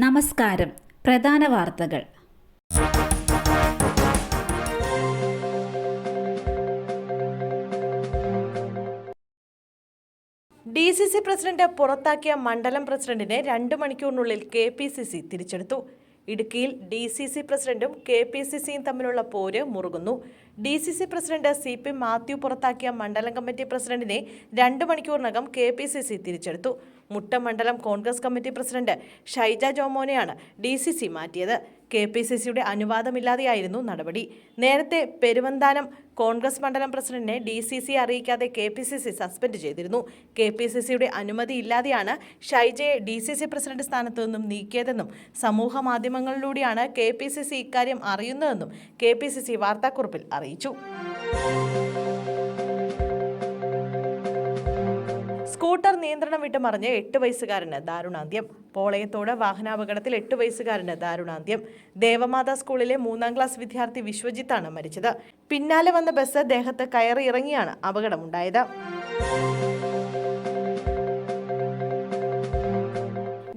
നമസ്കാരം. പ്രധാന വാർത്തകൾ. DCC പ്രസിഡന്റ് പുറത്താക്കിയ മണ്ഡലം പ്രസിഡന്റിനെ 2 മണിക്കൂറിനുള്ളിൽ KPCC തിരിച്ചെടുത്തു. ഇടുക്കിയിൽ DCC പ്രസിഡന്റും KPCCയും തമ്മിലുള്ള പോര് മുറുകുന്നു. DCC പ്രസിഡന്റ് CP മാത്യു പുറത്താക്കിയ മണ്ഡലം കമ്മിറ്റി പ്രസിഡന്റിനെ 2 മണിക്കൂറിനകം KPCC തിരിച്ചെടുത്തു. മുട്ടം മണ്ഡലം കോൺഗ്രസ് കമ്മിറ്റി പ്രസിഡന്റ് ഷൈജ ജോമോനെയാണ് DCC മാറ്റിയത്. KPCCയുടെ അനുവാദമില്ലാതെയായിരുന്നു നടപടി. നേരത്തെ പെരുവന്താനം കോൺഗ്രസ് മണ്ഡലം പ്രസിഡന്റിനെ DCC അറിയിക്കാതെ KPCC സസ്പെൻഡ് ചെയ്തിരുന്നു. KPCCയുടെ അനുമതിയില്ലാതെയാണ് ഷൈജയെ DCC പ്രസിഡന്റ് സ്ഥാനത്തു നിന്നും നീക്കിയതെന്നും സമൂഹ മാധ്യമങ്ങളിലൂടെയാണ് KPCC ഇക്കാര്യം അറിയുന്നതെന്നും KPCC വാർത്താക്കുറിപ്പിൽ അറിയിച്ചു. സ്കൂട്ടർ നിയന്ത്രണം വിട്ട് മറിഞ്ഞ് 8 വയസ്സുകാരന് ദാരുണാന്ത്യം. പോളയത്തോട് വാഹനാപകടത്തിൽ 8 വയസ്സുകാരന് ദാരുണാന്ത്യം. ദേവമാതാ സ്കൂളിലെ 3ാം ക്ലാസ് വിദ്യാർത്ഥി വിശ്വജിത്താണ് മരിച്ചത്. പിന്നാലെ വന്ന ബസ് ദേഹത്ത് കയറി ഇറങ്ങിയാണ് അപകടമുണ്ടായത്.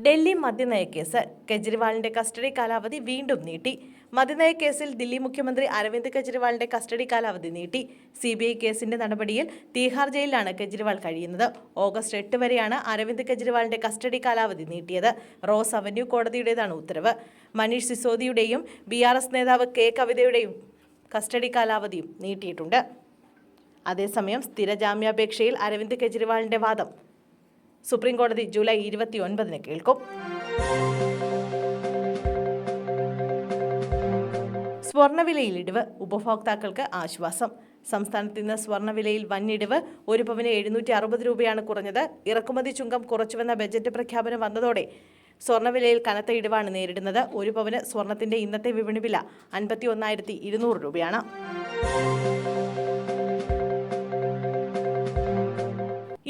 ഡൽഹി മദ്യനയക്കേസ്. കെജ്രിവാളിന്റെ കസ്റ്റഡി കാലാവധി വീണ്ടും നീട്ടി. മദ്യനയക്കേസിൽ ദില്ലി മുഖ്യമന്ത്രി അരവിന്ദ് കെജ്രിവാളിന്റെ കസ്റ്റഡി കാലാവധി നീട്ടി. CBI കേസിന്റെ നടപടിയിൽ തീഹാർ ജയിലിലാണ് കെജ്രിവാൾ കഴിയുന്നത്. ഓഗസ്റ്റ് 8 വരെയാണ് അരവിന്ദ് കെജ്രിവാളിന്റെ കസ്റ്റഡി കാലാവധി നീട്ടിയത്. റോസ് അവന്യൂ കോടതിയുടേതാണ് ഉത്തരവ്. മനീഷ് സിസോദിയുടെയും BRS നേതാവ് K കവിതയുടെയും കസ്റ്റഡി കാലാവധിയും നീട്ടിയിട്ടുണ്ട്. അതേസമയം സ്ഥിര ജാമ്യാപേക്ഷയിൽ അരവിന്ദ് കെജ്രിവാളിന്റെ വാദം സുപ്രീം കോടതി ജൂലൈ 29 കേൾക്കും. സ്വർണ്ണവിലയിൽ ഇടിവ്. ഉപഭോക്താക്കൾക്ക് ആശ്വാസം. സംസ്ഥാനത്ത് ഇന്ന് സ്വർണ്ണവിലയിൽ വൻ ഇടിവ്. 1 പവന് 760 രൂപയാണ് കുറഞ്ഞത്. ഇറക്കുമതി ചുങ്കം കുറച്ചുവെന്ന ബജറ്റ് പ്രഖ്യാപനം വന്നതോടെ സ്വർണ്ണവിലയിൽ കനത്ത ഇടിവാണ് നേരിടുന്നത്. 1 പവന് സ്വർണത്തിന്റെ ഇന്നത്തെ വിപണി വില 51,200 രൂപയാണ്.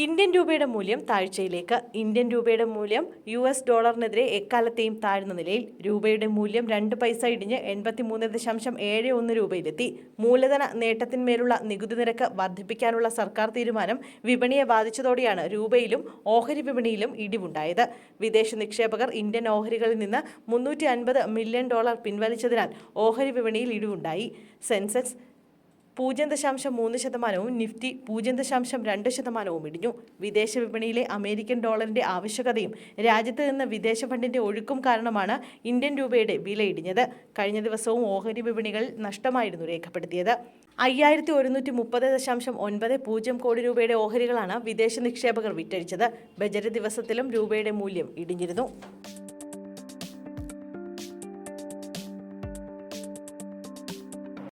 ഇന്ത്യൻ രൂപയുടെ മൂല്യം താഴ്ചയിലേക്ക്. ഇന്ത്യൻ രൂപയുടെ മൂല്യം US ഡോളറിനെതിരെ എക്കാലത്തെയും താഴ്ന്ന നിലയിൽ. രൂപയുടെ മൂല്യം 2 പൈസ ഇടിഞ്ഞ് 83.71 രൂപയിലെത്തി. മൂലധന നേട്ടത്തിന്മേലുള്ള നികുതി നിരക്ക് വർദ്ധിപ്പിക്കാനുള്ള സർക്കാർ തീരുമാനം വിപണിയെ ബാധിച്ചതോടെയാണ് രൂപയിലും ഓഹരി വിപണിയിലും ഇടിവുണ്ടായത്. വിദേശ നിക്ഷേപകർ ഇന്ത്യൻ ഓഹരികളിൽ നിന്ന് $350 മില്യൺ പിൻവലിച്ചതിനാൽ ഓഹരി വിപണിയിൽ ഇടിവുണ്ടായി. സെൻസെക്സ് 0.3%, നിഫ്റ്റി 0.2% ഇടിഞ്ഞു. വിദേശ വിപണിയിലെ അമേരിക്കൻ ഡോളറിന്റെ ആവശ്യകതയും രാജ്യത്ത് നിന്ന് വിദേശ ഫണ്ടിന്റെ ഒഴുക്കും കാരണമാണ് ഇന്ത്യൻ രൂപയുടെ വില ഇടിഞ്ഞത്. കഴിഞ്ഞ ദിവസവും ഓഹരി വിപണികളിൽ നഷ്ടമായിരുന്നു രേഖപ്പെടുത്തിയത്. 5130.90 കോടി രൂപയുടെ ഓഹരികളാണ് വിദേശ നിക്ഷേപകർ വിറ്റഴിച്ചത്. ബജറ്റ് ദിവസത്തിലും രൂപയുടെ മൂല്യം ഇടിഞ്ഞിരുന്നു.